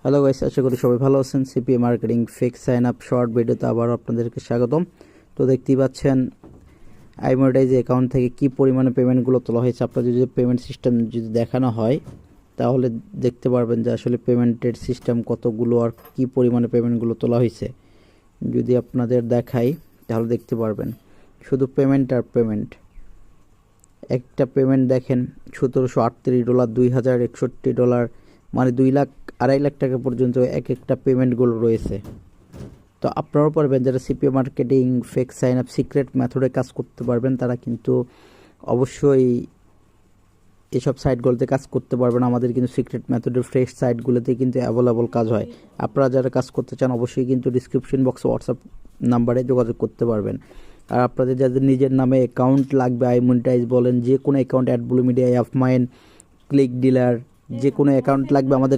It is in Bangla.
হ্যালো গাইস, আশা করি সবাই ভালো আছেন। CPA marketing fake sign up short ভিডিওতে আবার আপনাদেরকে স্বাগতম। তো দেখতেই পাচ্ছেন আইমোনেটাইজ অ্যাকাউন্ট থেকে কি পরিমাণে পেমেন্টগুলো তোলা হয়েছে। আপনাদের যদি পেমেন্ট সিস্টেম যদি দেখানো হয় তাহলে দেখতে পারবেন যে আসলে পেমেন্টের সিস্টেম কতগুলো আর কি পরিমাণে পেমেন্টগুলো তোলা হয়েছে। যদি আপনাদের দেখাই তাহলে দেখতে পারবেন শুধু পেমেন্ট আর পেমেন্ট। একটা পেমেন্ট দেখেন $1738, $2061, মানে 2 লাখ 2.5 লাখ টাকা পর্যন্ত এক একটা পেমেন্টগুলো রয়েছে। তো আপনারাও পারবেন, যারা CPA marketing fake sign up secret মেথডে কাজ করতে পারবেন তারা কিন্তু অবশ্যই এসব সাইটগুলোতে কাজ করতে পারবেন। আমাদের কিন্তু সিক্রেট মেথডের ফ্রেশ সাইটগুলোতে কিন্তু অ্যাভেলেবল কাজ হয়। আপনারা যারা কাজ করতে চান অবশ্যই কিন্তু ডিসক্রিপশন বক্সে হোয়াটসঅ্যাপ নাম্বারে যোগাযোগ করতে পারবেন। আর আপনাদের যাদের নিজের নামে অ্যাকাউন্ট লাগবে, আইমনিটাইজ বলেন, যে কোনো অ্যাকাউন্ট, অ্যাডব্লু মিডিয়া, অ্যাপমাইন, ক্লিক ডিলার, যে কোনো অ্যাকাউন্ট লাগবে আমাদের